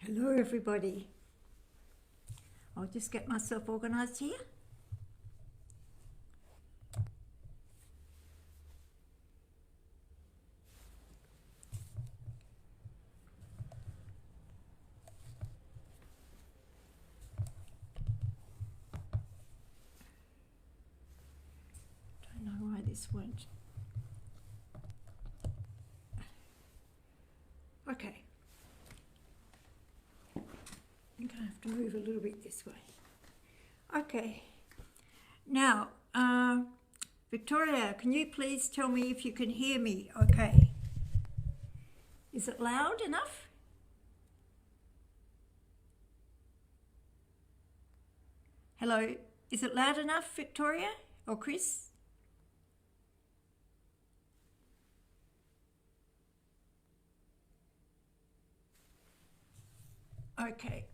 Hello everybody. I'll just get myself organised here. Don't know why this won't. Okay. I'm going to have to move a little bit this way. Okay. Now, Victoria, can you please tell me if you can hear me okay? Is it loud enough? Hello, is it loud enough, Victoria or Chris? Okay,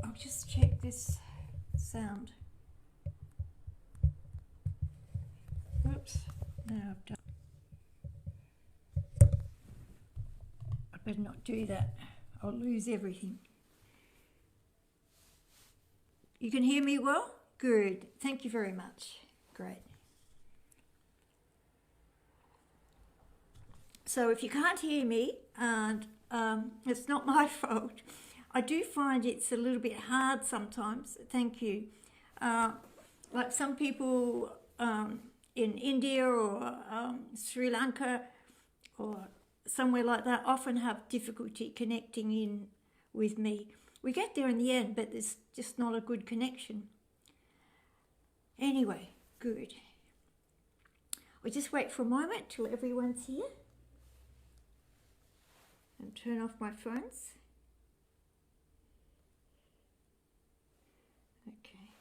I'll just check this sound. Oops, now I've done. I better not do that. I'll lose everything. You can hear me well? Good. Thank you very much. Great. So if you can't hear me, and it's not my fault, I do find it's a little bit hard sometimes. Thank you. Like some people in India or Sri Lanka or somewhere like that often have difficulty connecting in with me. We get there in the end, but there's just not a good connection. Anyway, good. We'll just wait for a moment till everyone's here and turn off my phones. Okay.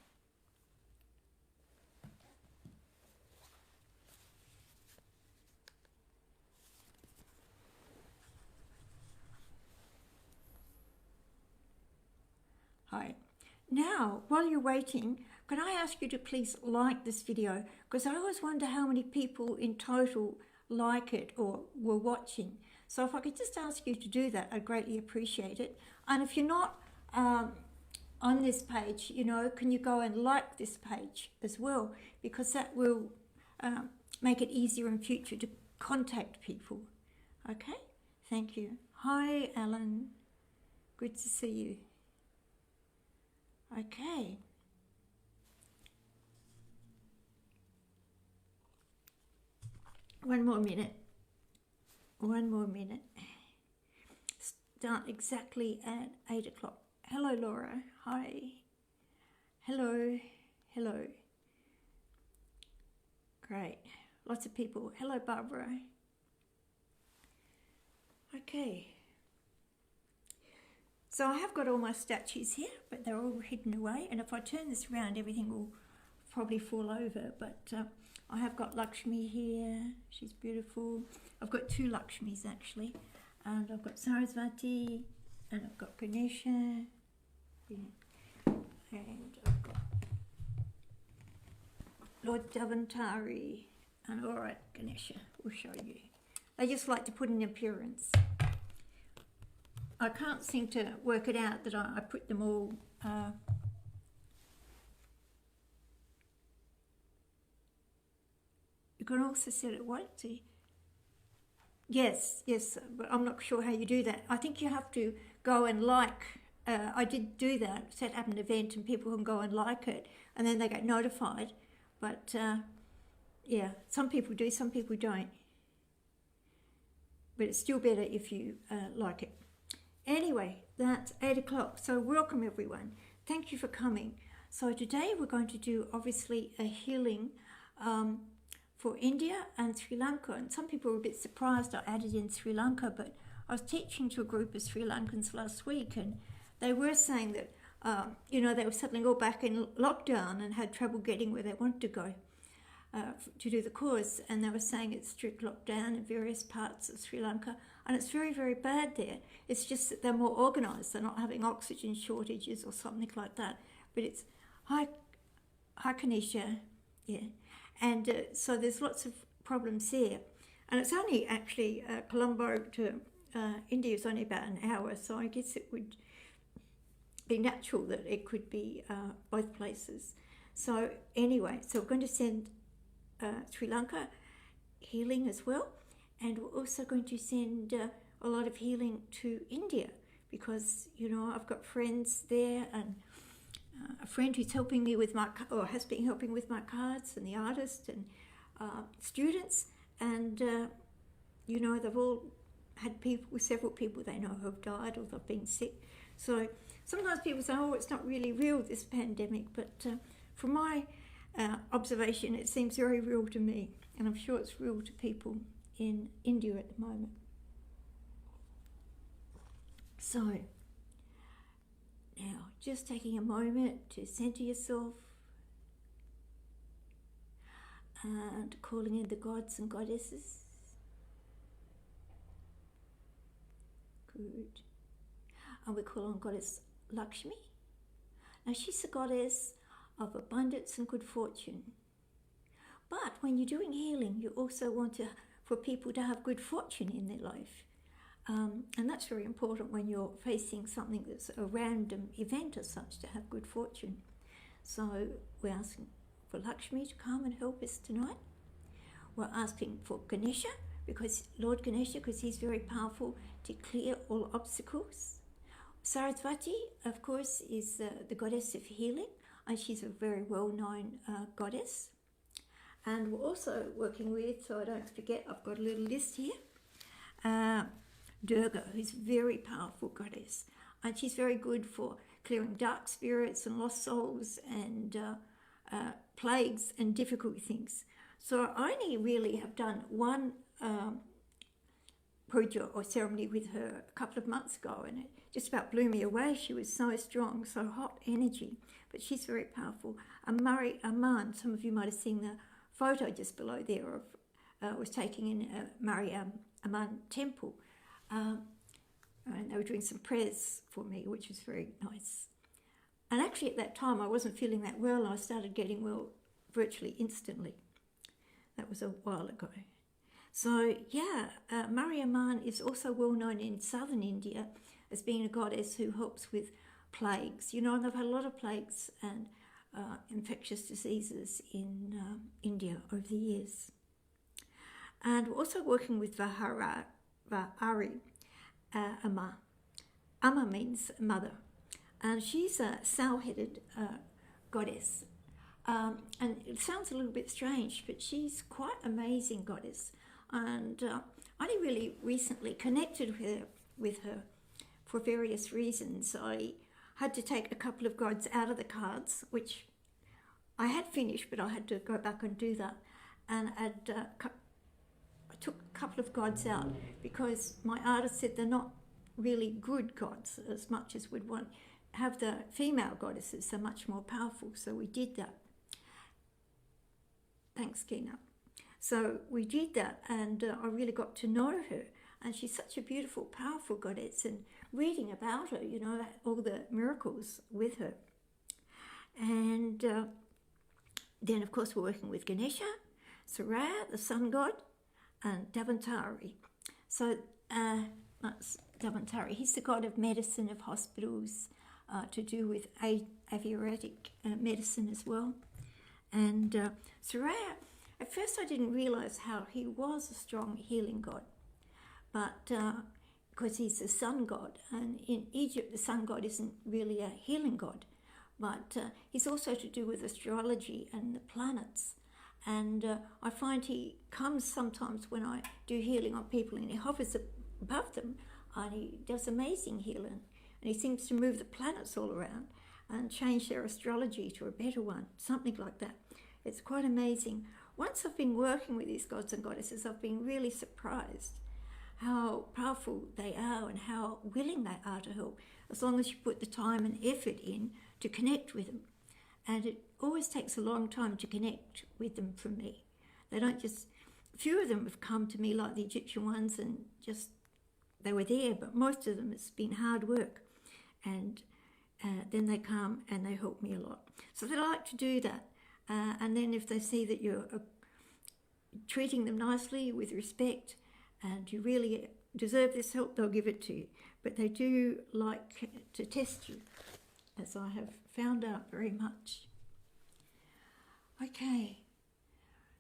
Hi. Now, while you're waiting, can I ask you to please like this video? Because I always wonder how many people in total like it or were watching. So if I could just ask you to do that, I'd greatly appreciate it. And if you're not on this page, you know, can you go and like this page as well? Because that will make it easier in future to contact people. Okay? Thank you. Hi, Alan. Good to see you. Okay. One more minute. Start exactly at 8 o'clock. Hello, Laura. Hi. Hello. Great. Lots of people. Hello, Barbara. Okay. So I have got all my statues here, but they're all hidden away. And if I turn this around, everything will probably fall over. But I have got Lakshmi here. She's beautiful. I've got two Lakshmis actually. And I've got Saraswathi. And I've got Ganesha. Yeah. And I've got Lord Davantari. And all right, Ganesha, we'll show you. I just like to put an appearance. I can't seem to work it out that I put them all you can also set it white, see? Yes, but I'm not sure how you do that. I think you have to go and like, I did do that, set up an event and people can go and like it and then they get notified. But yeah, some people do, some people don't. But it's still better if you like it. Anyway, that's 8 o'clock, so welcome everyone. Thank you for coming. So today we're going to do obviously a healing for India and Sri Lanka. And some people were a bit surprised I added in Sri Lanka, but I was teaching to a group of Sri Lankans last week and they were saying that, you know, they were suddenly all back in lockdown and had trouble getting where they wanted to go to do the course. And they were saying it's strict lockdown in various parts of Sri Lanka. And it's very, very bad there. It's just that they're more organised. They're not having oxygen shortages or something like that. But it's hi Kanisha, yeah. And so there's lots of problems there. And it's only actually Colombo to India is only about an hour. So I guess it would be natural that it could be both places. So anyway, so we're going to send Sri Lanka healing as well, and we're also going to send a lot of healing to India, because I've got friends there, and a friend who's helping me with has been helping with my cards, and the artist and students, and they've all had several people they know who have died or they've been sick. So sometimes people say, oh, it's not really real, this pandemic, but from my observation, it seems very real to me, and I'm sure it's real to people in India at the moment. So now, just taking a moment to center yourself and calling in the gods and goddesses. Good. And we call on Goddess Lakshmi. Now, she's the goddess of abundance and good fortune. But when you're doing healing, you also want for people to have good fortune in their life. And that's very important when you're facing something that's a random event as such, to have good fortune. So we're asking for Lakshmi to come and help us tonight. We're asking for Ganesha, Lord Ganesha, because he's very powerful to clear all obstacles. Saraswathi, of course, is the goddess of healing, and she's a very well-known goddess. And we're also working with, so I don't forget, I've got a little list here, Durga, who's a very powerful goddess, and she's very good for clearing dark spirits and lost souls and plagues and difficult things. So I only really have done one puja or ceremony with her a couple of months ago, and it just about blew me away. She was so strong, so hot energy, but she's very powerful. And Mari Aman, some of you might have seen the photo just below there of was taken in Mari Aman temple. And they were doing some prayers for me, which was very nice. And actually at that time I wasn't feeling that well, and I started getting well virtually instantly. That was a while ago. So yeah, Mariamman is also well known in southern India as being a goddess who helps with plagues. And they've had a lot of plagues and infectious diseases in India over the years. And we're also working with Vahari Amma. Amma means mother, and she's a sow-headed goddess. And it sounds a little bit strange, but she's quite amazing goddess. And I only really recently connected with her for various reasons. I had to take a couple of gods out of the cards, which I had finished, but I had to go back and do that. And I took a couple of gods out because my artist said they're not really good gods as much as we'd want. Have the female goddesses, they're much more powerful. So we did that. Thanks, Kina. So we did that, and I really got to know her. And she's such a beautiful, powerful goddess, and reading about her, all the miracles with her. And then, of course, we're working with Ganesha, Surya, the sun god, and Davantari. So that's Davantari. He's the god of medicine, of hospitals, to do with Ayurvedic medicine as well. And Surya, at first I didn't realise how he was a strong healing god, but because he's the sun god, and in Egypt the sun god isn't really a healing god, but he's also to do with astrology and the planets. And I find he comes sometimes when I do healing on people, and he hovers above them, and he does amazing healing, and he seems to move the planets all around and change their astrology to a better one, something like that. It's quite amazing. Once I've been working with these gods and goddesses, I've been really surprised how powerful they are and how willing they are to help, as long as you put the time and effort in to connect with them. And it always takes a long time to connect with them for me. They don't just, a few of them have come to me like the Egyptian ones and just, they were there, but most of them it's been hard work. And then they come and they help me a lot. So they like to do that. And then if they see that you're treating them nicely with respect and you really deserve this help, they'll give it to you. But they do like to test you as I have found out very much. Okay,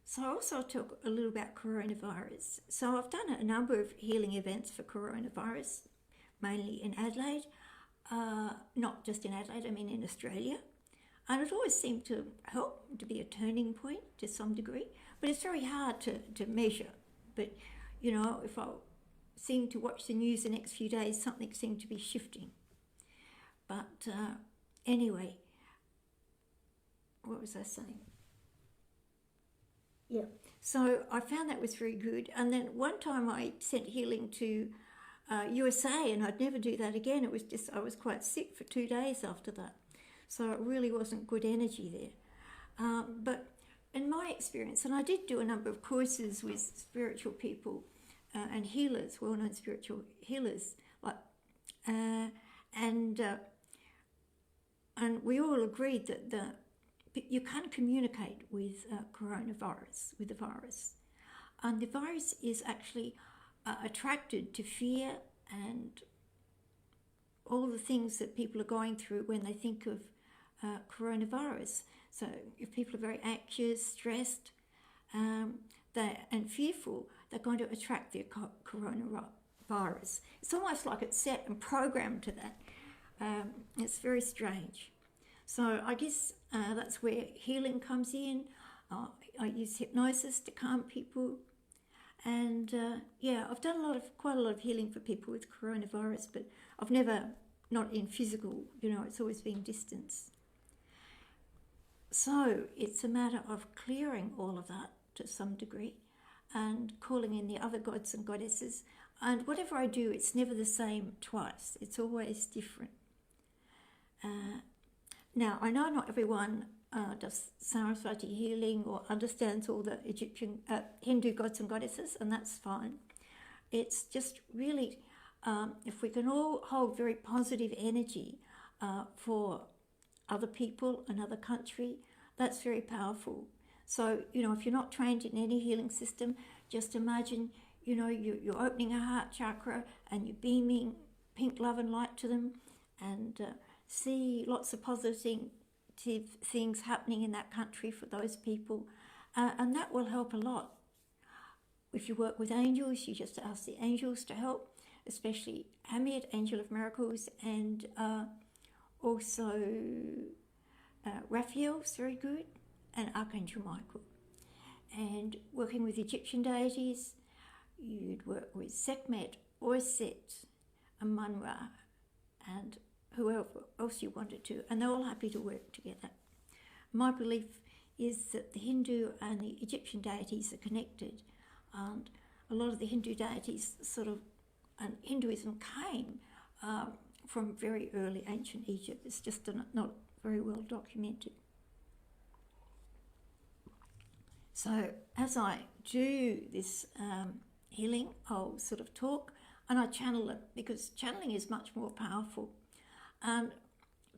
so I also talk a little about coronavirus. So I've done a number of healing events for coronavirus, mainly in Adelaide, not just in Adelaide, I mean in Australia. And it always seemed to help, to be a turning point to some degree, but it's very hard to measure. But, you know, if I seem to watch the news the next few days, something seemed to be shifting. But anyway, what was I saying? Yeah, so I found that was very good. And then one time I sent healing to USA, and I'd never do that again. It was just, I was quite sick for 2 days after that. So it really wasn't good energy there. But in my experience, and I did do a number of courses with spiritual people and healers, well-known spiritual healers, like, and we all agreed that you can't communicate with coronavirus, with the virus. And the virus is actually attracted to fear and all the things that people are going through when they think of coronavirus. So if people are very anxious, stressed, and fearful, they're going to attract the coronavirus. It's almost like it's set and programmed to that. It's very strange. So I guess that's where healing comes in. I use hypnosis to calm people. And yeah, I've done quite a lot of healing for people with coronavirus, but I've never, not in physical, you know, it's always been distance. So it's a matter of clearing all of that to some degree and calling in the other gods and goddesses. And whatever I do, it's never the same twice. It's always different. Now, I know not everyone does Saraswathi healing or understands all the Egyptian, Hindu gods and goddesses, and that's fine. It's just really, if we can all hold very positive energy for other people, another country, that's very powerful. So, you know, if you're not trained in any healing system, just imagine, you know, you're opening a heart chakra and you're beaming pink love and light to them, and see lots of positive things happening in that country for those people, and that will help a lot. If you work with angels, you just ask the angels to help, especially Hamid, Angel of Miracles, and also Raphael's very good, and Archangel Michael. And working with Egyptian deities, you'd work with Sekhmet, Set, Amun-Ra, and whoever else you wanted to, and they're all happy to work together. My belief is that the Hindu and the Egyptian deities are connected, and a lot of the Hindu deities and Hinduism came from very early ancient Egypt. It's just not very well documented. So as I do this healing, I'll sort of talk and I channel it, because channeling is much more powerful.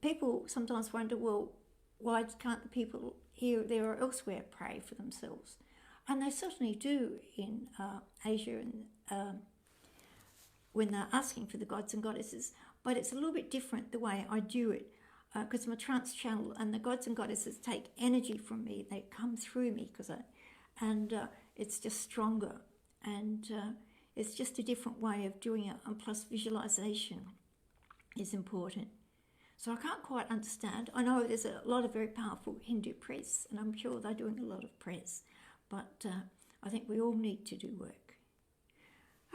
People sometimes wonder, well, why can't the people here, there, or elsewhere pray for themselves? And they certainly do in Asia, and when they're asking for the gods and goddesses, but it's a little bit different the way I do it, because I'm a trance channel, and the gods and goddesses take energy from me. They come through me and it's just stronger, and it's just a different way of doing it, and plus visualization is important. So I can't quite understand. I know there's a lot of very powerful Hindu priests, and I'm sure they're doing a lot of prayers, but I think we all need to do work.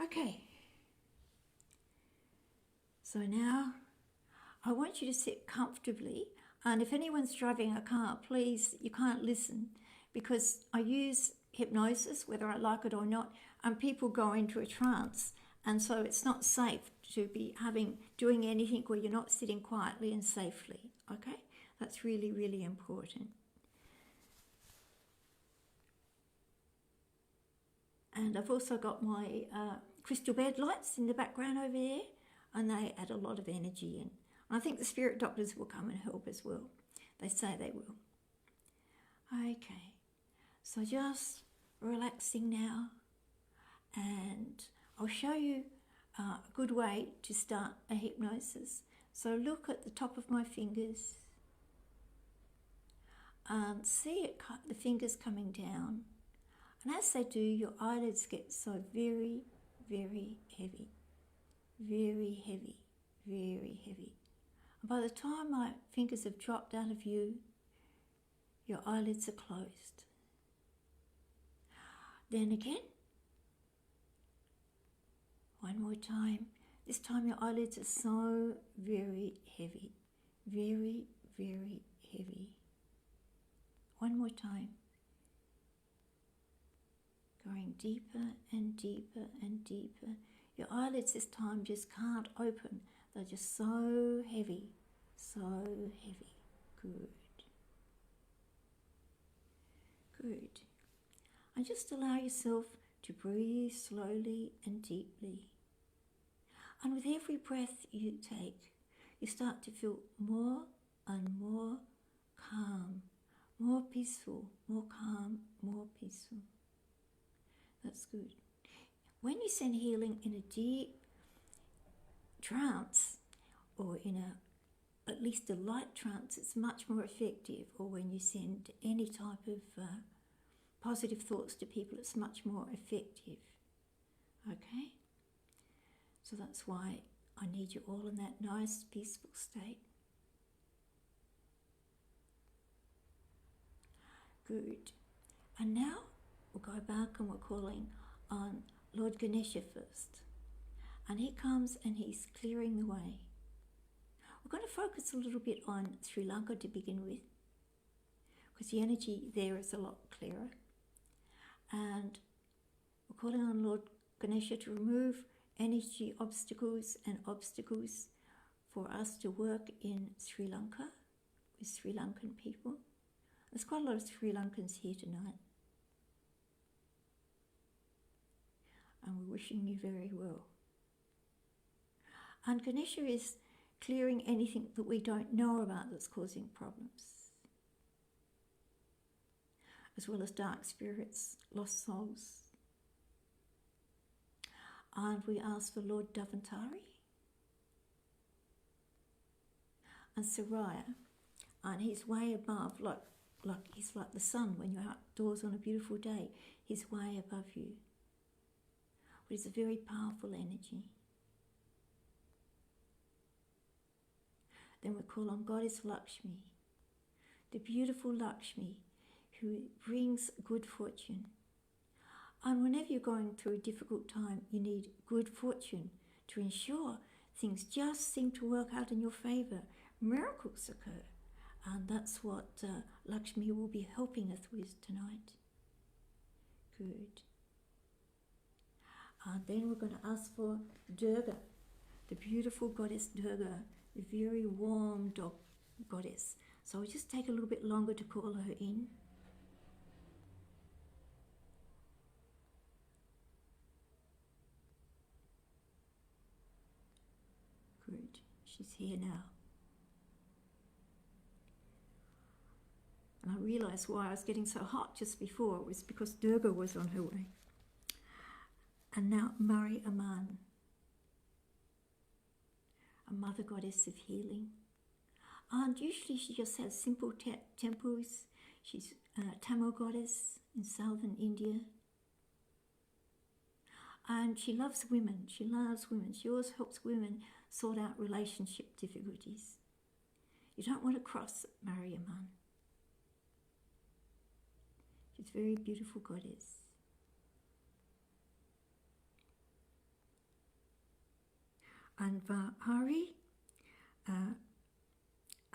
Okay. So now I want you to sit comfortably, and if anyone's driving a car, please, you can't listen, because I use hypnosis, whether I like it or not, and people go into a trance, and so it's not safe to be doing anything where you're not sitting quietly and safely, okay? That's really, really important. And I've also got my crystal bed lights in the background over there, and they add a lot of energy in. And I think the spirit doctors will come and help as well. They say they will. Okay, so just relaxing now, and I'll show you a good way to start a hypnosis. So look at the top of my fingers and see it, the fingers coming down. And as they do, your eyelids get so very, very heavy. Very heavy, very heavy. And by the time my fingers have dropped out of view, your eyelids are closed. Then again, one more time. This time your eyelids are so very heavy, very, very heavy. One more time. Going deeper and deeper and deeper. Your eyelids this time just can't open. They're just so heavy, so heavy. Good. Good. And just allow yourself to breathe slowly and deeply. And with every breath you take, you start to feel more and more calm, more peaceful, more calm, more peaceful. That's good. When you send healing in a deep trance, or in at least a light trance, it's much more effective. Or when you send any type of positive thoughts to people, it's much more effective. Okay? So that's why I need you all in that nice, peaceful state. Good. And now we'll go back and we're calling on Lord Ganesha first. And he comes and he's clearing the way. We're going to focus a little bit on Sri Lanka to begin with, because the energy there is a lot clearer. And we're calling on Lord Ganesha to remove energy obstacles for us to work in Sri Lanka with Sri Lankan people. There's quite a lot of Sri Lankans here tonight. And we're wishing you very well. And Ganesha is clearing anything that we don't know about that's causing problems, as well as dark spirits, lost souls. And we ask for Lord Davantari and Saraya, and he's way above, like he's like the sun when you're outdoors on a beautiful day. He's way above you. But it's a very powerful energy. Then we call on Goddess Lakshmi, the beautiful Lakshmi who brings good fortune. And whenever you're going through a difficult time, you need good fortune to ensure things just seem to work out in your favour. Miracles occur. And that's what Lakshmi will be helping us with tonight. Good. And then we're going to ask for Durga, the beautiful goddess Durga, the very warm dog goddess. So we'll just take a little bit longer to call her in. Good. She's here now. And I realised why I was getting so hot just before. It was because Durga was on her way. And now Mari Aman, a mother goddess of healing. And usually she just has simple temples. She's a Tamil goddess in southern India. And she loves women. She loves women. She always helps women sort out relationship difficulties. You don't want to cross Mari Aman. She's a very beautiful goddess. And Vahari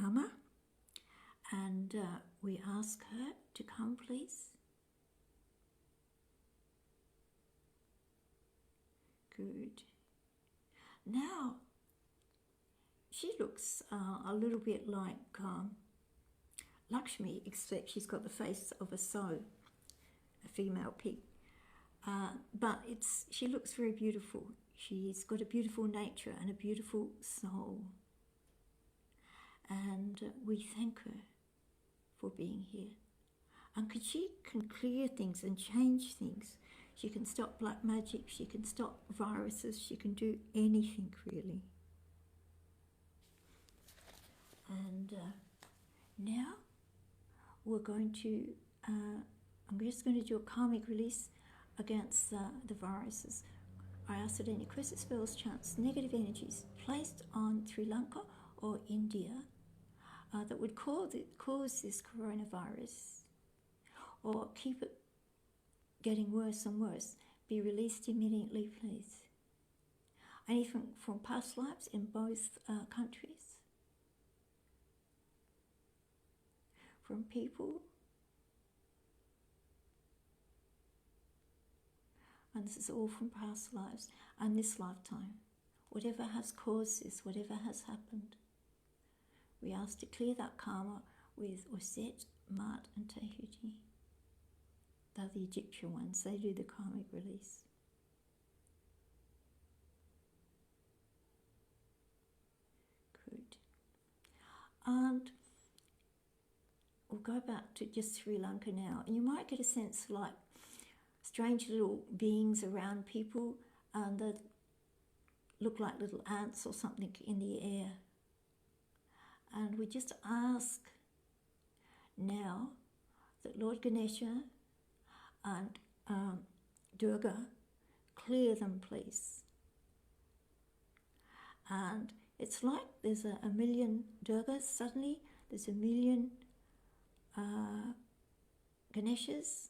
Amma, and we ask her to come, please. Good. Now, she looks a little bit like Lakshmi, except she's got the face of a sow, a female pig. But she looks very beautiful. She's got a beautiful nature and a beautiful soul. And we thank her for being here. And she can clear things and change things. She can stop black magic, she can stop viruses, she can do anything really. And now we're going to, I'm just going to do a karmic release against the viruses. I ask that any curses, spells, chants, negative energies placed on Sri Lanka or India that would cause this coronavirus or keep it getting worse and worse be released immediately, please. Anything from past lives in both countries, from people, and this is all from past lives and this lifetime. Whatever has caused this, whatever has happened, we ask to clear that karma with Oset, Mat and Tahuti. They're the Egyptian ones, they do the karmic release. Good. And we'll go back to just Sri Lanka now, and you might get a sense of like strange little beings around people, and they look like little ants or something in the air. And we just ask now that Lord Ganesha and Durga clear them, please. And it's like there's a million Durgas suddenly, there's a million Ganeshas,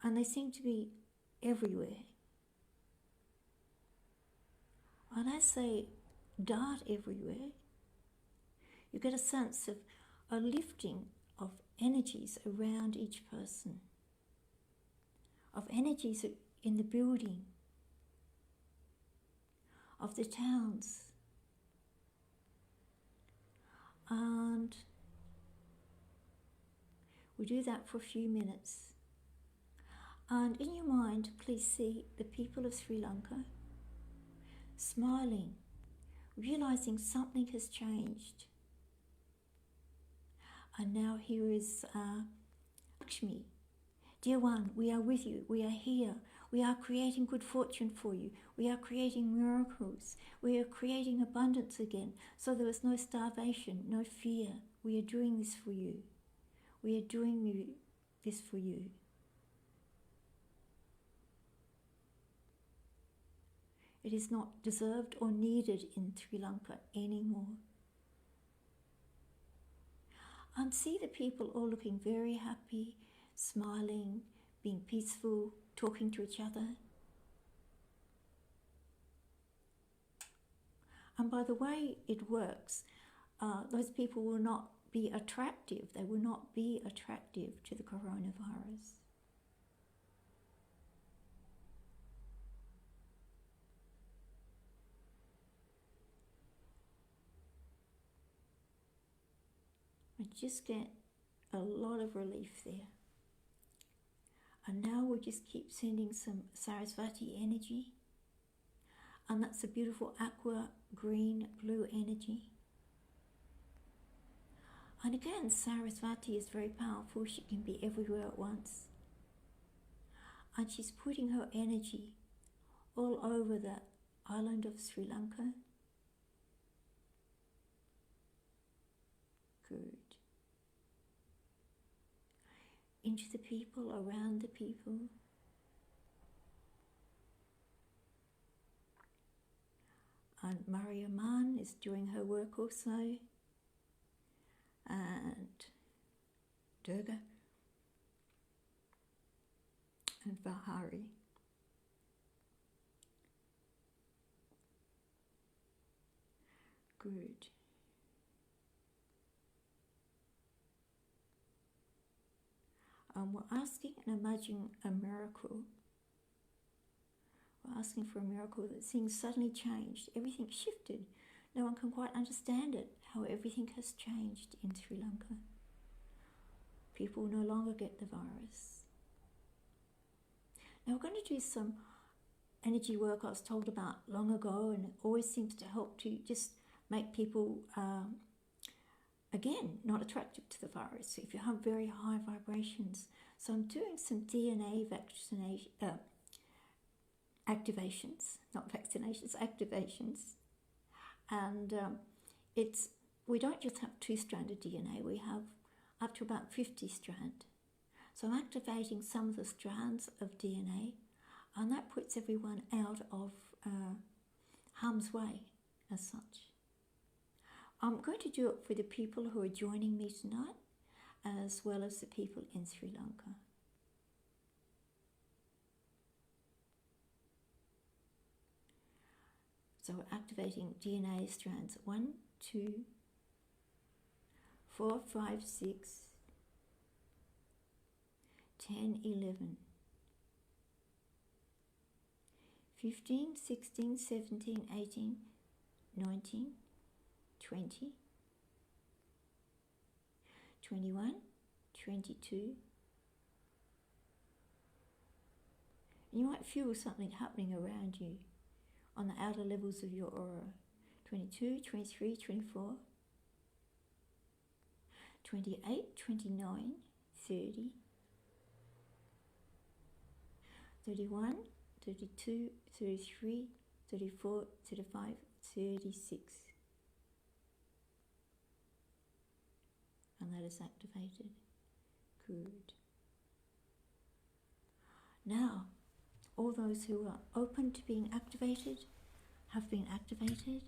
and they seem to be everywhere. And as they dart everywhere, you get a sense of a lifting of energies around each person, of energies in the building, of the towns. And we do that for a few minutes. And in your mind, please see the people of Sri Lanka smiling, realizing something has changed. And now here is Lakshmi. Dear one, we are with you, we are here, we are creating good fortune for you, we are creating miracles, we are creating abundance again, so there is no starvation, no fear. We are doing this for you. We are doing this for you. It is not deserved or needed in Sri Lanka anymore. And see the people all looking very happy, smiling, being peaceful, talking to each other. And by the way it works, those people will not be attractive. They will not be attractive to the coronavirus. I just get a lot of relief there. And now we'll just keep sending some Saraswathi energy. And that's a beautiful aqua, green, blue energy. And again, Saraswathi is very powerful. She can be everywhere at once. And she's putting her energy all over the island of Sri Lanka. Good. Into the people, around the people. And Maria Man is doing her work also. And Durga and Vahari. Good. We're asking and imagining a miracle. We're asking for a miracle that things suddenly changed. Everything shifted. No one can quite understand it, how everything has changed in Sri Lanka. People no longer get the virus. Now we're going to do some energy work I was told about long ago, and it always seems to help to just make people again, not attracted to the virus. So if you have very high vibrations. So I'm doing some DNA vaccination, activations, not vaccinations, activations. And it's we don't just have 2-stranded DNA, we have up to about 50 strand. So I'm activating some of the strands of DNA, and that puts everyone out of harm's way as such. I'm going to do it for the people who are joining me tonight, as well as the people in Sri Lanka. So we're activating DNA strands 1, 2, 4, 5, 6, 10, 11, 15, 16, 17, 18, 19, 20, 21, 22. You might feel something happening around you on the outer levels of your aura. 22, 23, 24, 28, 29, 30, 31, 32, 33, 34, 35, 36. And that is activated. Good. Now, all those who are open to being activated have been activated.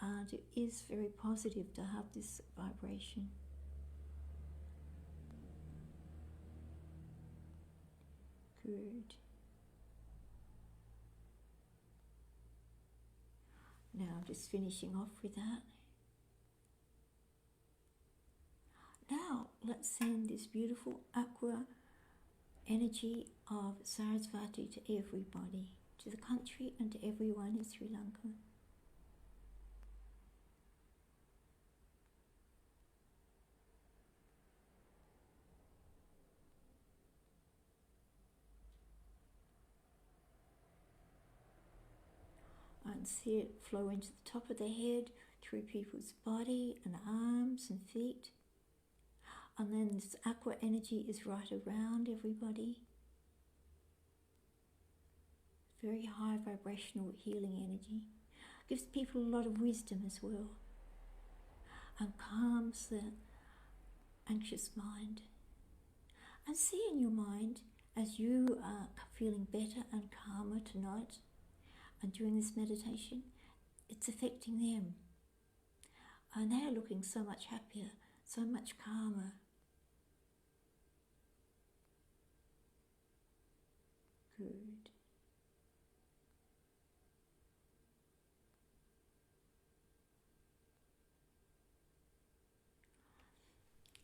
And it is very positive to have this vibration. Good. Now I'm just finishing off with that. Now let's send this beautiful aqua energy of Saraswathi to everybody, to the country and to everyone in Sri Lanka. And see it flow into the top of the head, through people's body and arms and feet. And then this aqua energy is right around everybody. Very high vibrational healing energy. Gives people a lot of wisdom as well. And calms the anxious mind. And see in your mind, as you are feeling better and calmer tonight, and during this meditation, it's affecting them. And they are looking so much happier, so much calmer. Good.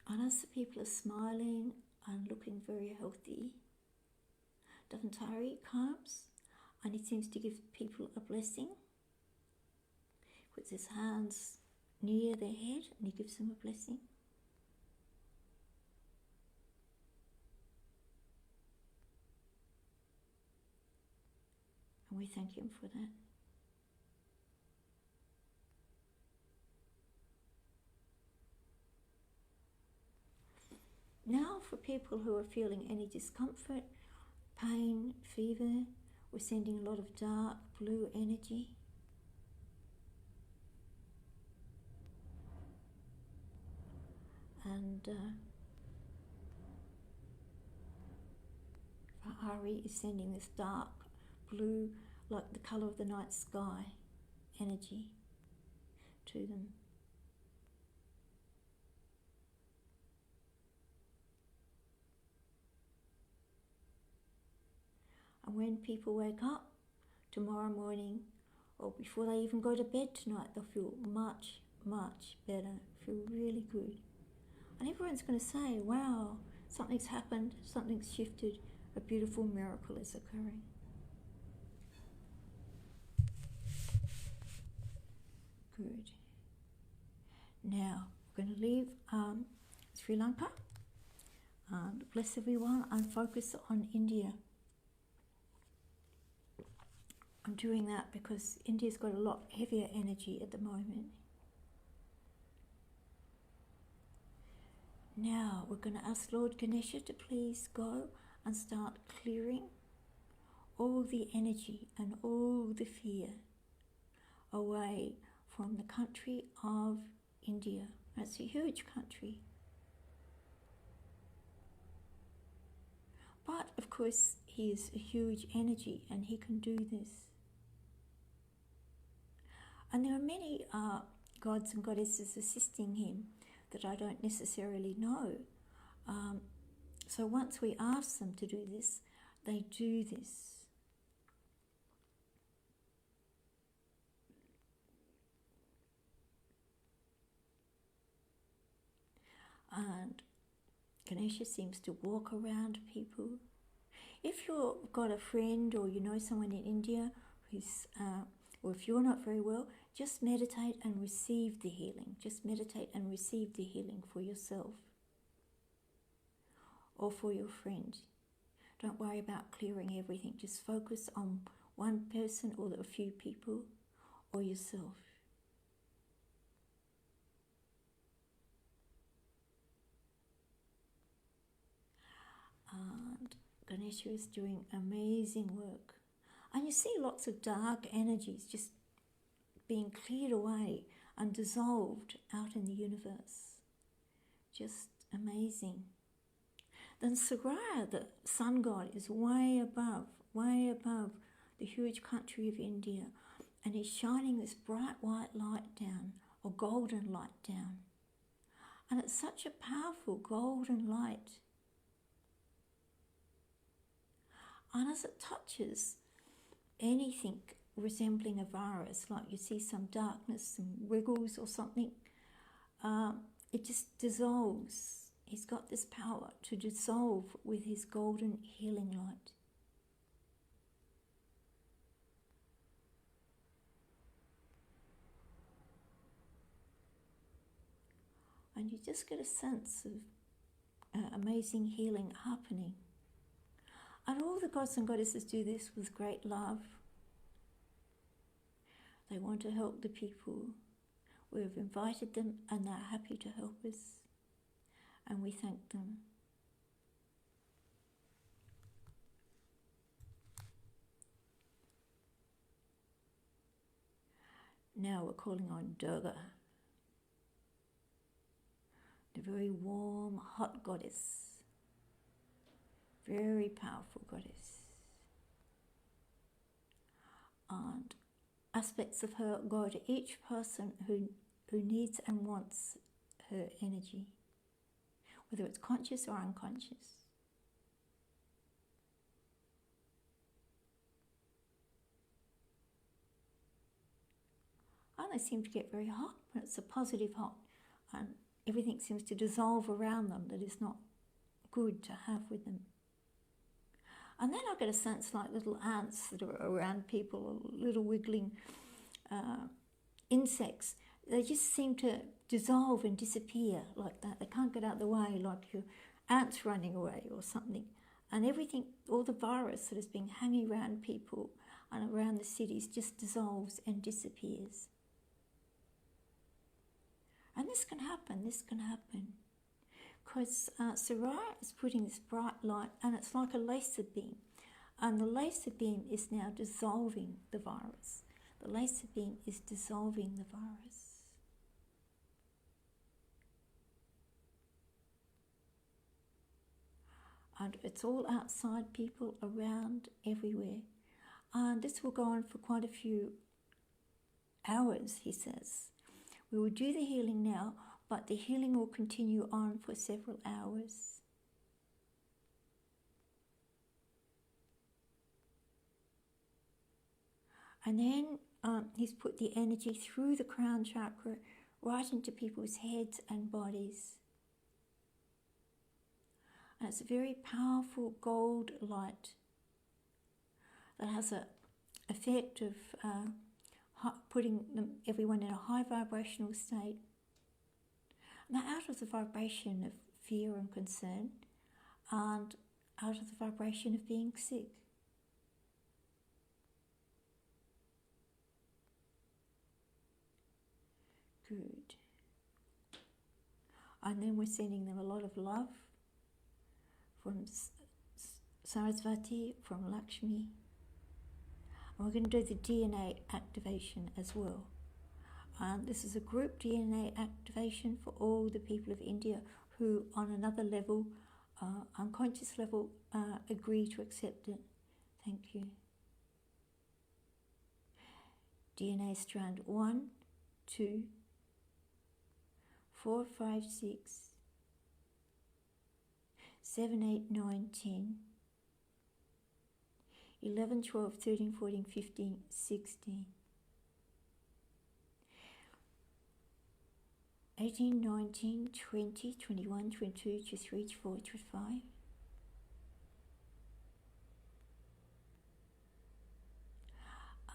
And as the people are smiling and looking very healthy, Dhavantari comes and he seems to give people a blessing. Puts his hands near their head and he gives them a blessing. And we thank him for that. Now for people who are feeling any discomfort, pain, fever, we're sending a lot of dark blue energy. And Ari is sending this dark blue, like the colour of the night sky, energy to them. And when people wake up tomorrow morning, or before they even go to bed tonight, they'll feel much, much better, feel really good. And everyone's going to say, wow, something's happened, something's shifted, a beautiful miracle is occurring. Good. Now, we're going to leave Sri Lanka and bless everyone and focus on India. I'm doing that because India's got a lot heavier energy at the moment. Now we're going to ask Lord Ganesha to please go and start clearing all the energy and all the fear away from the country of India. It's a huge country. But of course, he is a huge energy and he can do this. And there are many gods and goddesses assisting him that I don't necessarily know. So once we ask them to do this, they do this. And Ganesha seems to walk around people. If you've got a friend or you know someone in India who's, or if you're not very well, just meditate and receive the healing. Just meditate and receive the healing for yourself or for your friend. Don't worry about clearing everything. Just focus on one person or a few people or yourself. And Ganesha is doing amazing work. And you see lots of dark energies just being cleared away and dissolved out in the universe. Just amazing. Then Surya, the sun god, is way above the huge country of India, and he's shining this bright white light down, or golden light down. And it's such a powerful golden light. And as it touches anything resembling a virus, like you see some darkness, some wiggles or something, it just dissolves. He's got this power to dissolve with his golden healing light. And you just get a sense of amazing healing happening. And all the gods and goddesses do this with great love. They want to help the people. We have invited them and they're happy to help us. And we thank them. Now we're calling on Durga, the very warm, hot goddess. Very powerful goddess. And aspects of her go to each person who needs and wants her energy, whether it's conscious or unconscious. And they seem to get very hot, but it's a positive hot, and everything seems to dissolve around them that is not good to have with them. And then I get a sense like little ants that are around people, little wiggling insects. They just seem to dissolve and disappear like that. They can't get out of the way, like your ants running away or something. And everything, all the virus that has been hanging around people and around the cities just dissolves and disappears. And this can happen. Because Surya is putting this bright light, and it's like a laser beam. And the laser beam is now dissolving the virus. The laser beam is dissolving the virus. And it's all outside, people around, everywhere. And this will go on for quite a few hours, he says. We will do the healing now, but the healing will continue on for several hours. And then he's put the energy through the crown chakra right into people's heads and bodies. And it's a very powerful gold light that has an effect of putting everyone in a high vibrational state. And they're out of the vibration of fear and concern, and out of the vibration of being sick. Good. And then we're sending them a lot of love from Saraswathi, from Lakshmi, And we're going to do the DNA activation as well. This is a group DNA activation for all the people of India who, on another level, unconscious level, agree to accept it. Thank you. DNA strand 1, 2, 4, 5, 6, 7, 8, 9, 10, 11, 12, 13, 14, 15, 16, 18, 19, 20, 21, 22, 23, 24, 25,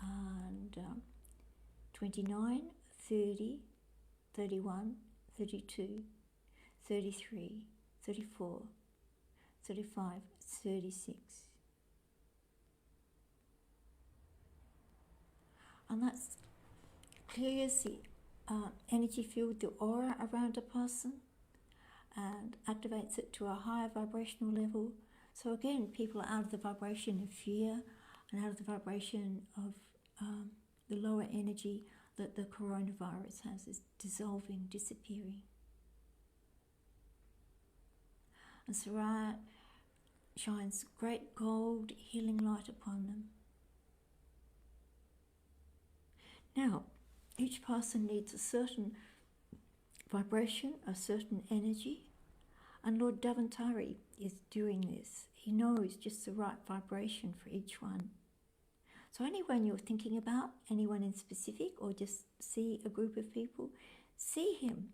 and 29, 30, 31, 32, 33, 34, 35, 36. And that clears the energy field, the aura around a person, and activates it to a higher vibrational level. So again, people are out of the vibration of fear and out of the vibration of the lower energy that the coronavirus has, is dissolving, disappearing. And Sarah shines great gold healing light upon them. Now, each person needs a certain vibration, a certain energy, and Lord Davantari is doing this. He knows just the right vibration for each one. So anyone you're thinking about, anyone in specific, or just see a group of people, see him,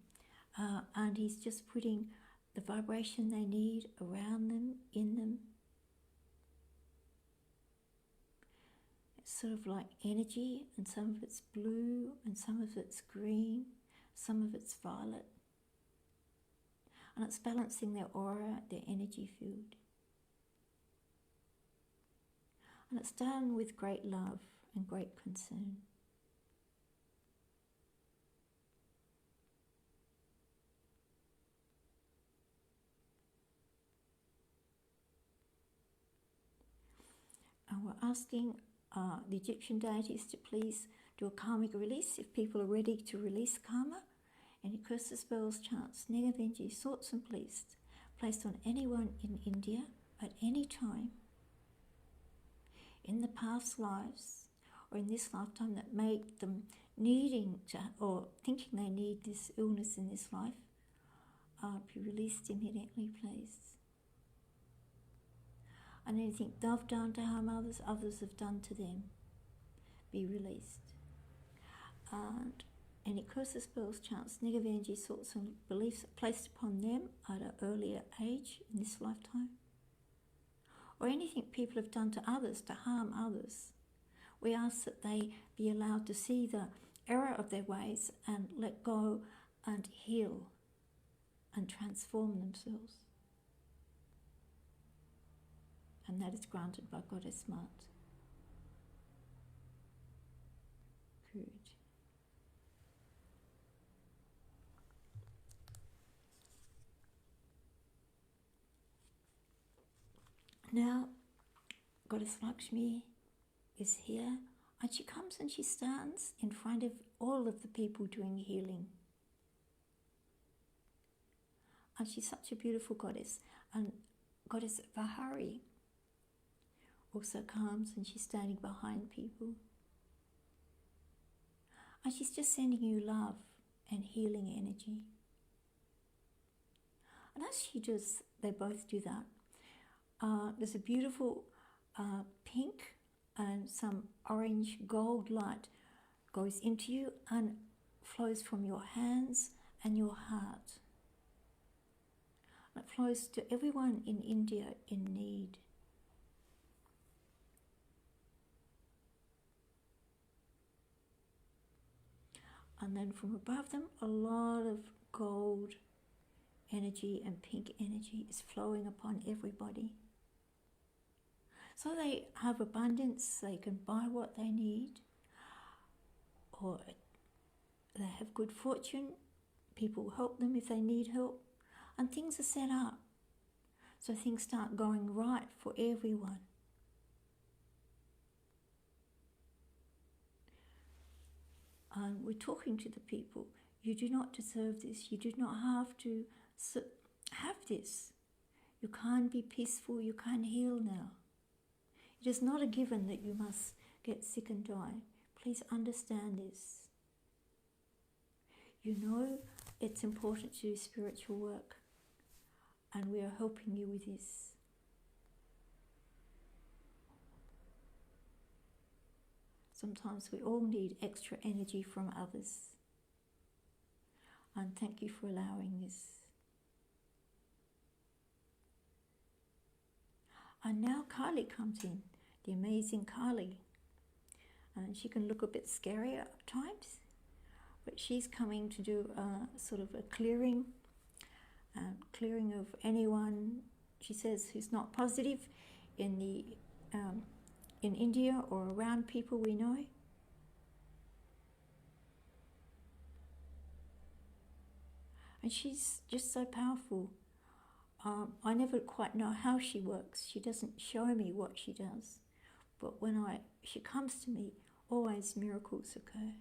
and he's just putting the vibration they need around them, in them. It's sort of like energy, and some of it's blue, and some of it's green, some of it's violet. And it's balancing their aura, their energy field. And it's done with great love and great concern. And we're asking the Egyptian deities to please do a karmic release if people are ready to release karma. Any curses, spells, chants, negative energy, thoughts and placed on anyone in India at any time in the past lives or in this lifetime that make them needing to, or thinking they need this illness in this life, be released immediately, please. And anything they've done to harm others, others have done to them, be released. And any curses, spells, chants, negative energy, thoughts and beliefs placed upon them at an earlier age in this lifetime, or anything people have done to others to harm others, we ask that they be allowed to see the error of their ways and let go and heal and transform themselves. And that is granted by Goddess Mart. Good. Now, Goddess Lakshmi is here, and she comes and she stands in front of all of the people doing healing. And she's such a beautiful goddess. And Goddess Vahari also comes and she's standing behind people. And she's just sending you love and healing energy. And as she does, they both do that. There's a beautiful pink and some orange gold light goes into you and flows from your hands and your heart. It flows to everyone in India in need. And then from above them, a lot of gold energy and pink energy is flowing upon everybody. So they have abundance, they can buy what they need, or they have good fortune, people help them if they need help, and things are set up. So things start going right for everyone. And we're talking to the people. You do not deserve this. You do not have to have this. You can't be peaceful. You can't heal now. It is not a given that you must get sick and die. Please understand this. You know it's important to do spiritual work, and we are helping you with this. Sometimes we all need extra energy from others. And thank you for allowing this. And now Kali comes in, the amazing Kali. And she can look a bit scary at times, but she's coming to do a sort of a clearing of anyone, she says, who's not positive in India or around people we know. And she's just so powerful. I never quite know how she works. She doesn't show me what she does. But when she comes to me, always miracles occur.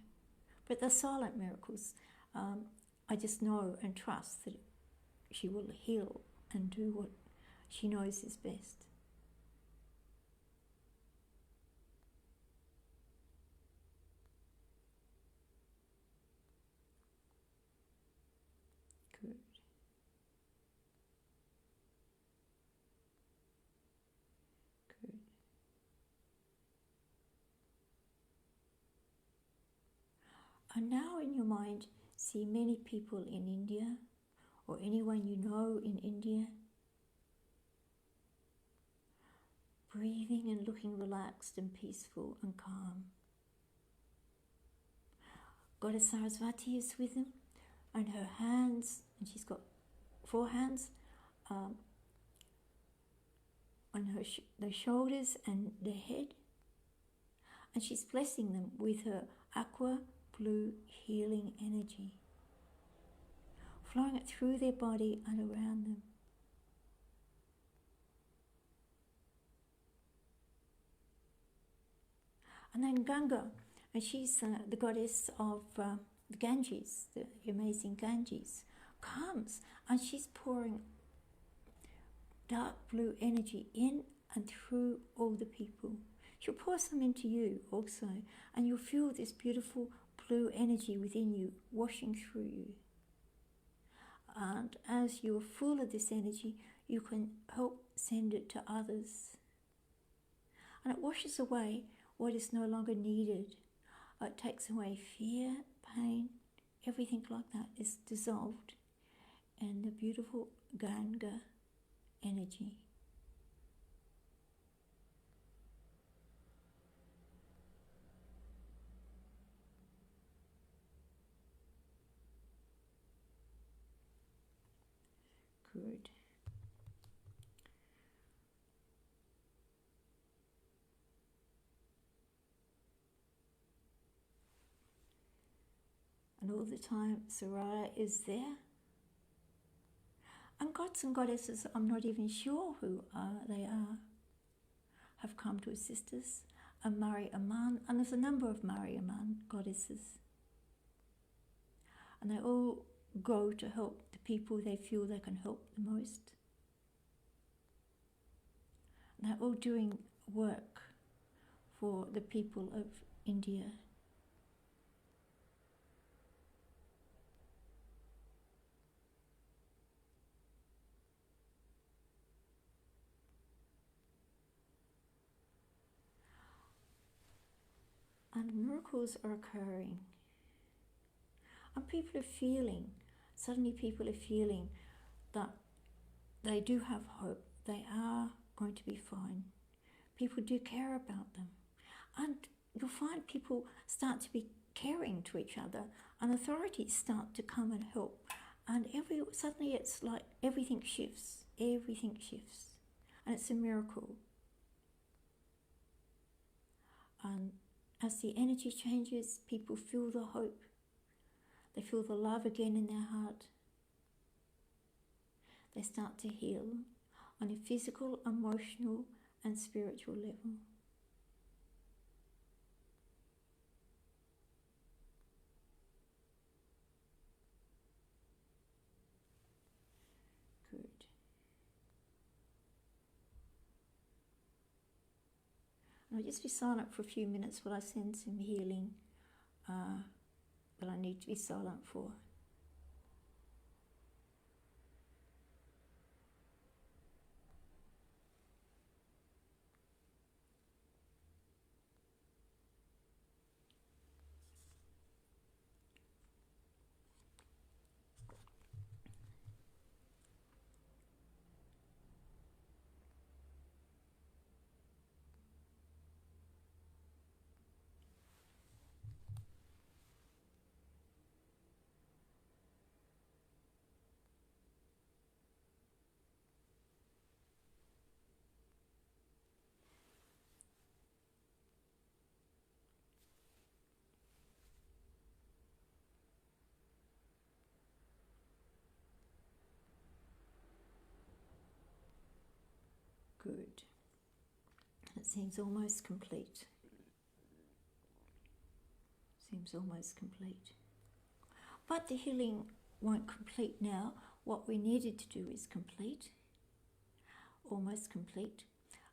But they're silent miracles. I just know and trust that she will heal and do what she knows is best. Good. Good. And now in your mind, see many people in India or anyone you know in India, breathing and looking relaxed and peaceful and calm. Goddess Saraswathi is with them, and her hands, and she's got 4 hands on the shoulders and the head, and she's blessing them with her aqua blue healing energy, flowing it through their body and around them. And then Ganga, and she's the goddess of the Ganges, the amazing Ganges, comes and she's pouring dark blue energy in and through all the people. She'll pour some into you also, and you'll feel this beautiful blue energy within you washing through you. And as you're full of this energy, you can help send it to others. And it washes away what is no longer needed. It takes away fear, pain, everything like that is dissolved in the beautiful Ganga energy. Good. And all the time Saraya is there. And gods and goddesses, I'm not even sure who they are, have come to assist us. And Mari Aman, and there's a number of Mari Aman goddesses. And they all go to help the people they feel they can help the most. And they're all doing work for the people of India. And miracles are occurring. And people are feeling, suddenly people are feeling that they do have hope. They are going to be fine. People do care about them. And you'll find people start to be caring to each other, and authorities start to come and help. And suddenly it's like everything shifts. Everything shifts. And it's a miracle. And as the energy changes, people feel the hope. They feel the love again in their heart. They start to heal on a physical, emotional, and spiritual level. I'll just be silent for a few minutes while I send some healing that I need to be silent for. Good. It seems almost complete. Seems almost complete. But the healing won't complete now. What we needed to do is complete. Almost complete.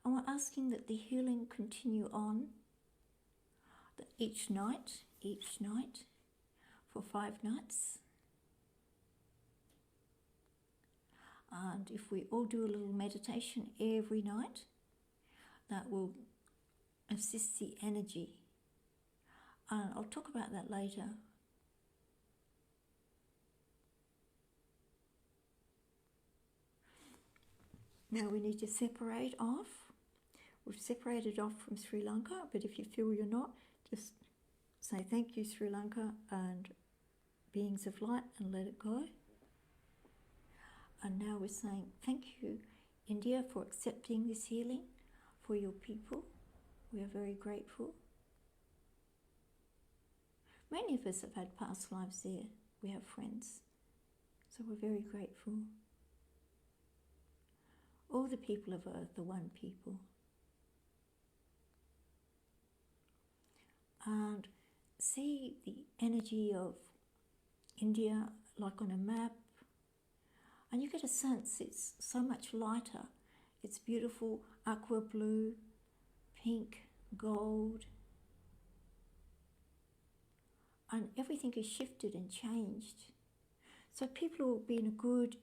And we're asking that the healing continue on each night, for 5 nights. And if we all do a little meditation every night, that will assist the energy. And I'll talk about that later. Now we need to separate off. We've separated off from Sri Lanka, but if you feel you're not, just say thank you, Sri Lanka and beings of light, and let it go. And now we're saying thank you, India, for accepting this healing for your people. We are very grateful. Many of us have had past lives there. We have friends. So we're very grateful. All the people of Earth are one people. And see the energy of India like on a map. And you get a sense it's so much lighter. It's beautiful aqua blue, pink, gold. And everything is shifted and changed. So people will be in a good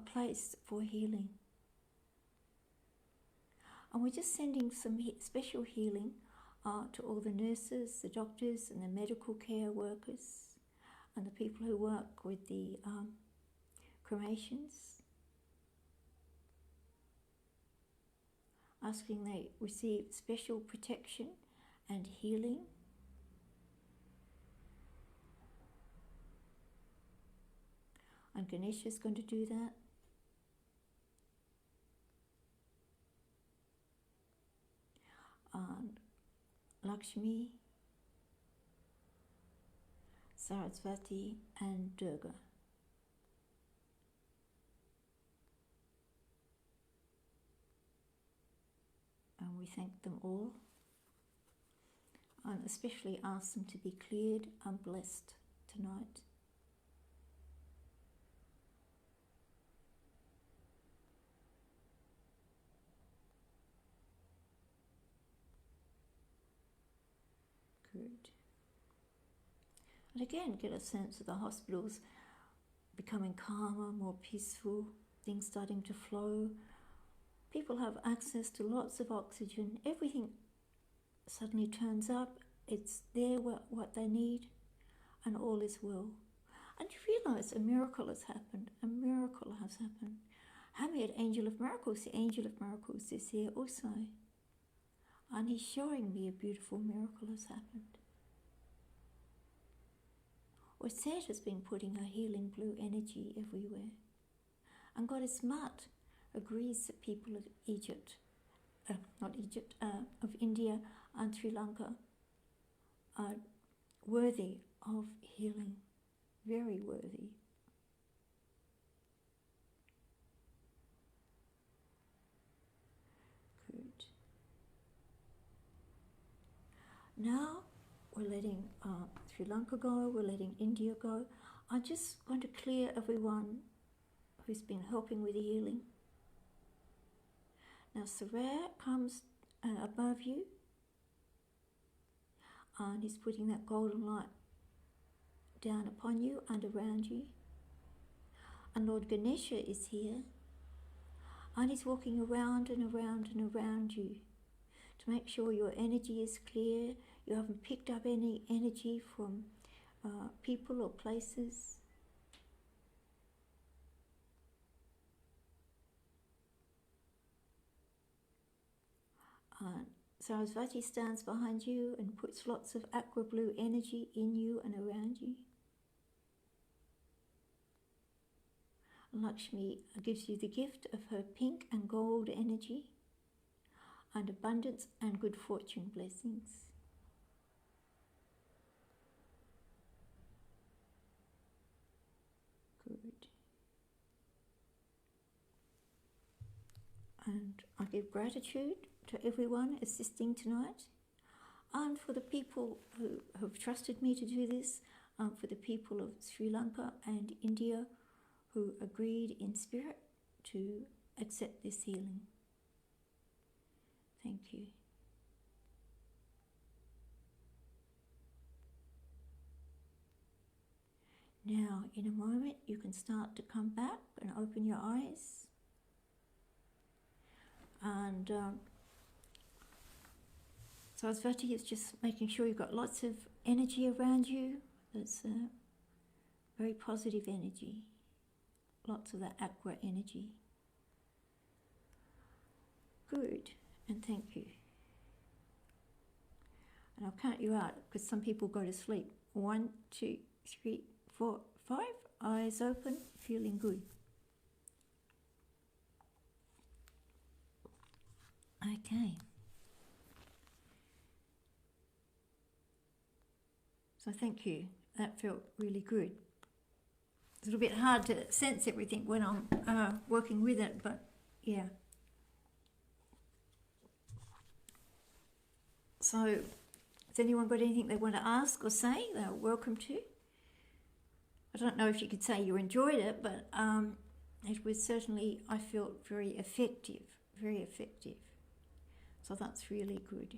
place for healing. And we're just sending some special healing to all the nurses, the doctors and the medical care workers and the people who work with the cremations, asking they receive special protection and healing. And Ganesha is going to do that. And Lakshmi, Saraswathi and Durga. And we thank them all, and especially ask them to be cleared and blessed tonight. Good. And again, get a sense of the hospitals becoming calmer, more peaceful, things starting to flow. People have access to lots of oxygen. Everything suddenly turns up. It's there, what they need, and all is well. And you realise a miracle has happened. A miracle has happened. Hamid, Angel of Miracles, the Angel of Miracles is here also. And he's showing me a beautiful miracle has happened. Or Seth has been putting a healing blue energy everywhere. And Goddess Mat agrees that people of Egypt, of India and Sri Lanka are worthy of healing, very worthy. Good. Now we're letting Sri Lanka go, we're letting India go. I'm just going to clear everyone who's been helping with the healing. Now Surya comes above you And he's putting that golden light down upon you and around you. And Lord Ganesha is here, and he's walking around and around and around you to make sure your energy is clear, you haven't picked up any energy from people or places. Saraswathi stands behind you and puts lots of aqua blue energy in you and around you. Lakshmi gives you the gift of her pink and gold energy and abundance and good fortune blessings. Good. And I give gratitude to everyone assisting tonight, and for the people who have trusted me to do this, for the people of Sri Lanka and India who agreed in spirit to accept this healing. Thank you. Now, in a moment, you can start to come back and open your eyes. And Saraswati is just making sure you've got lots of energy around you. That's very positive energy. Lots of that aqua energy. Good, and thank you. And I'll count you out because some people go to sleep. 1, 2, 3, 4, 5. Eyes open, feeling good. Okay. So thank you. That felt really good. It's a little bit hard to sense everything when I'm working with it, but yeah. So, has anyone got anything they want to ask or say? They're welcome to. I don't know if you could say you enjoyed it, but it was certainly, I felt very effective, very effective. So that's really good.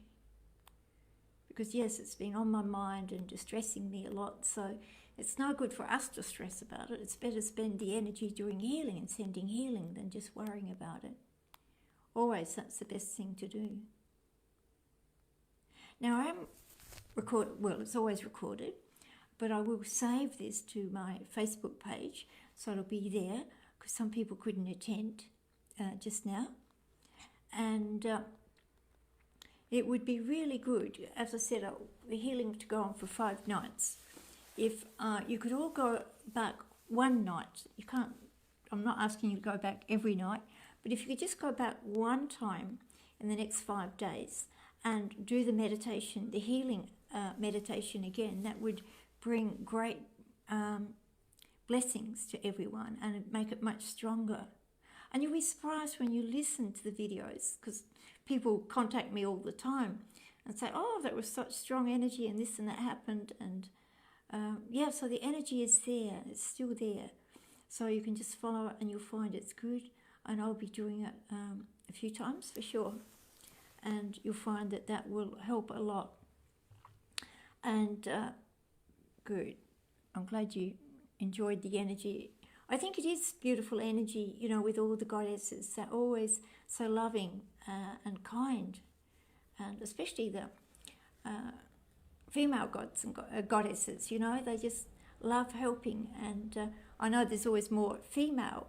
Because yes, it's been on my mind and distressing me a lot, so it's no good for us to stress about it. It's better to spend the energy doing healing and sending healing than just worrying about it. Always, that's the best thing to do. Now I am it's always recorded, but I will save this to my Facebook page, so it'll be there, because some people couldn't attend just now. And it would be really good, as I said, the healing to go on for 5 nights. If you could all go back one night, you can't, I'm not asking you to go back every night, but if you could just go back one time in the next 5 days and do the meditation, the healing meditation again, that would bring great blessings to everyone and make it much stronger. And you'll be surprised when you listen to the videos, because people contact me all the time and say, oh, that was such strong energy and this and that happened. And yeah, so the energy is there, it's still there. So you can just follow it and you'll find it's good. And I'll be doing it a few times for sure. And you'll find that that will help a lot. And good. I'm glad you enjoyed the energy. I think it is beautiful energy, you know, with all the goddesses. They're always so loving and kind. And especially the female gods and goddesses, you know, they just love helping. And I know there's always more female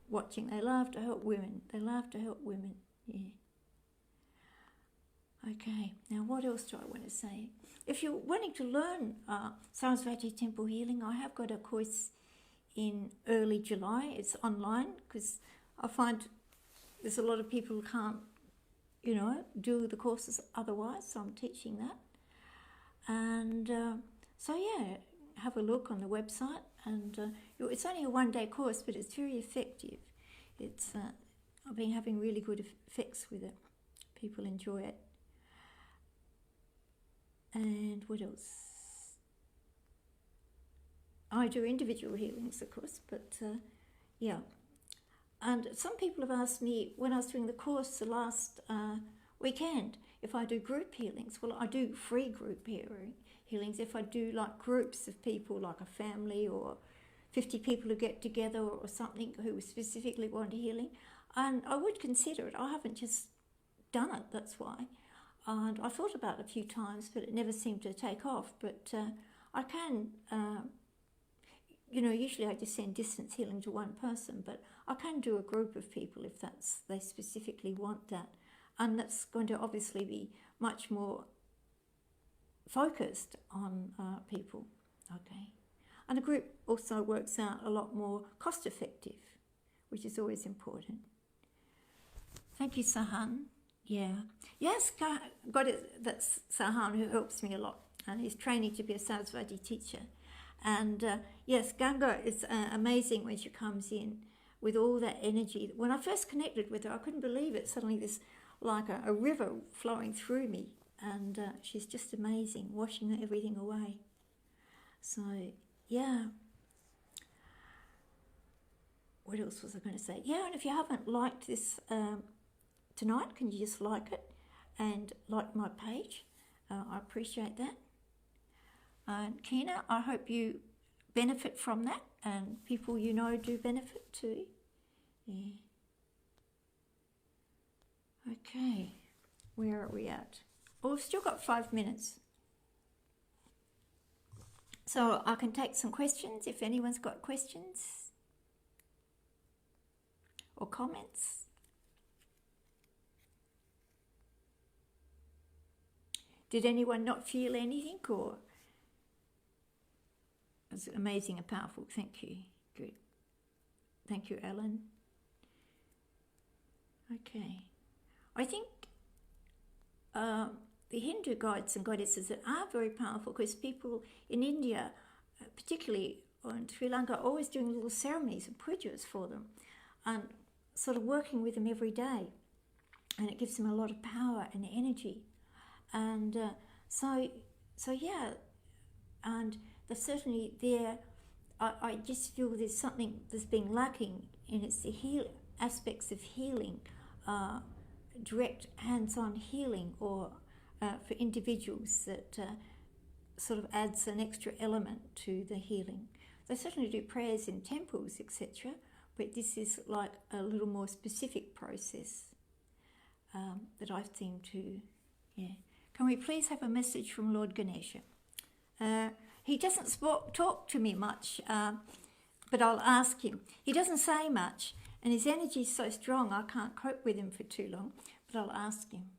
watching. They love to help women. They love to help women, yeah. Okay, now what else do I want to say? If you're wanting to learn Saraswati Temple Healing, I have got a course in early July. It's online, because I find there's a lot of people who can't, you know, do the courses otherwise, so I'm teaching that. And so yeah, have a look on the website, and it's only a 1-day course, but it's very effective. It's I've been having really good effects with it. People enjoy it. And what else? I do individual healings, of course, but yeah. And some people have asked me, when I was doing the course the last weekend, if I do group healings, well, I do free group healings. If I do like groups of people, like a family or 50 people who get together or something who specifically want healing, and I would consider it. I haven't just done it, that's why. And I thought about it a few times, but it never seemed to take off. But I can, usually I just send distance healing to one person, but I can do a group of people if they specifically want that. And that's going to obviously be much more focused on people, okay? And a group also works out a lot more cost effective, which is always important. Thank you, Sahan. Yeah. Yes, got it. That's Sahan who helps me a lot, and he's training to be a Saraswathi teacher. And yes, Ganga is amazing when she comes in with all that energy. When I first connected with her, I couldn't believe it. Suddenly this like a river flowing through me, and she's just amazing, washing everything away. So, yeah. What else was I going to say? Yeah, and if you haven't liked this tonight, can you just like it and like my page? I appreciate that. And Kina, I hope you benefit from that, and people you know do benefit too. Yeah. Okay, where are we at? Well, we've still got 5 minutes. So I can take some questions if anyone's got questions or comments. Did anyone not feel anything, or? It's amazing and powerful. Thank you. Good. Thank you, Ellen. Okay. I think the Hindu gods and goddesses are very powerful, because people in India, particularly in Sri Lanka, are always doing little ceremonies and pujas for them and sort of working with them every day. And it gives them a lot of power and energy. And so yeah, and there's certainly there, I just feel there's something that's been lacking, and it's the aspects of healing, direct hands-on healing, or for individuals that sort of adds an extra element to the healing. They certainly do prayers in temples, etc., but this is like a little more specific process that I seem to, yeah. Can we please have a message from Lord Ganesha? He doesn't talk to me much, but I'll ask him. He doesn't say much, and his energy is so strong I can't cope with him for too long, but I'll ask him.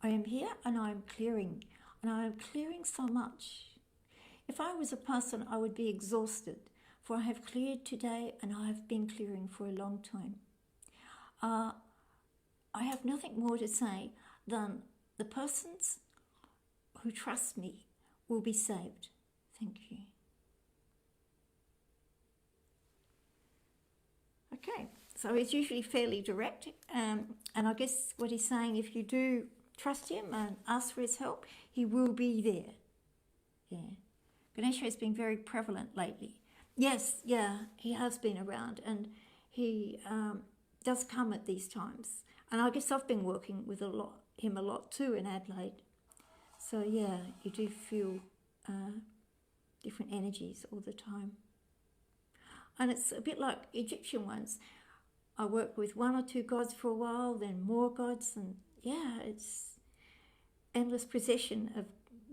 I am here and I am clearing, and I am clearing so much. If I was a person, I would be exhausted, for I have cleared today and I have been clearing for a long time. I have nothing more to say than the persons who trust me will be saved. Thank you. Okay, so he's usually fairly direct, and I guess what he's saying, if you do trust him and ask for his help, he will be there. Yeah. Ganesha has been very prevalent lately. Yes, yeah, he has been around, and he does come at these times. And I guess I've been working with him a lot too in Adelaide. So yeah, you do feel different energies all the time. And it's a bit like Egyptian ones. I work with one or two gods for a while, then more gods, and yeah, it's endless procession of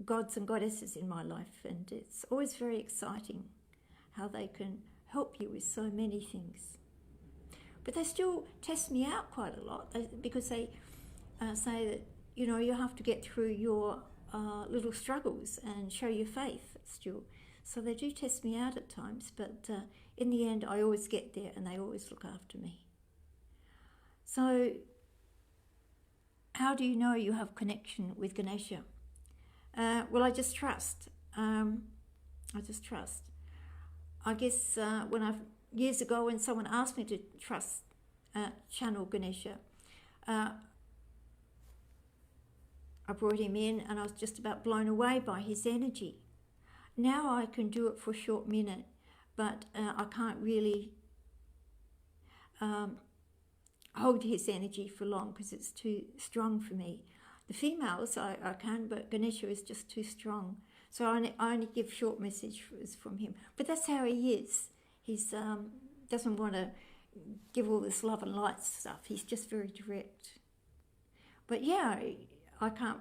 gods and goddesses in my life, and it's always very exciting how they can help you with so many things. But they still test me out quite a lot, because they say that, you know, you have to get through your little struggles and show your faith still. So they do test me out at times, but in the end I always get there and they always look after me. So how do you know you have connection with Ganesha? Well, I just trust. I guess years ago when someone asked me to channel Ganesha, I brought him in and I was just about blown away by his energy. now I can do it for a short minute, but I can't really hold his energy for long because it's too strong for me. The females I can, but Ganesha is just too strong. So I only give short messages from him. But that's how he is. He's doesn't want to give all this love and light stuff. He's just very direct. But yeah, I can't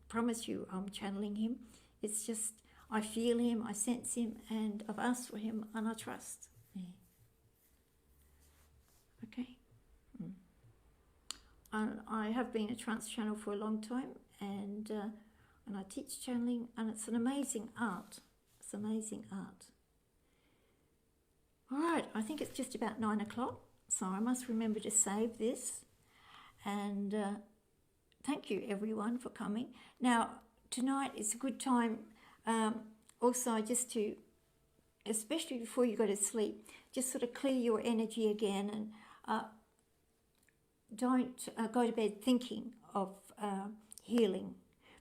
promise you I'm channeling him. It's just I feel him, I sense him, and I've asked for him, and I trust. Yeah. Okay. I have been a trance channel for a long time, and I teach channeling, and it's an amazing art. It's amazing art. All right, I think it's just about 9 o'clock, so I must remember to save this. And thank you, everyone, for coming. Now, tonight is a good time also just to, especially before you go to sleep, just sort of clear your energy again, and don't go to bed thinking of healing,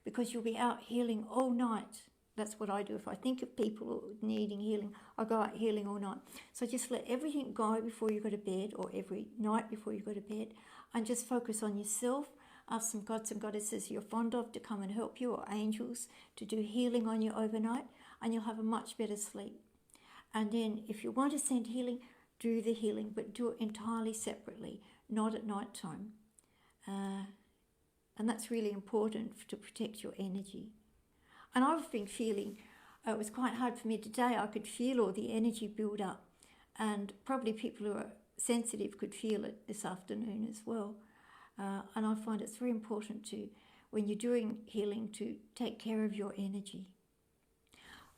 because you'll be out healing all night. That's what I do. If I think of people needing healing, I go out healing all night. So just let everything go before you go to bed, or every night before you go to bed, and just focus on yourself. Ask some gods and goddesses you're fond of to come and help you, or angels to do healing on you overnight, and you'll have a much better sleep. And then if you want to send healing, do the healing, but do it entirely separately, not at night time. And that's really important to protect your energy. And I've been feeling, it was quite hard for me today, I could feel all the energy build up, and probably people who are sensitive could feel it this afternoon as well. And I find it's very important to, when you're doing healing, to take care of your energy.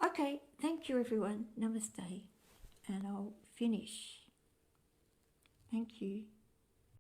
Okay, thank you everyone. Namaste. And I'll finish. Thank you.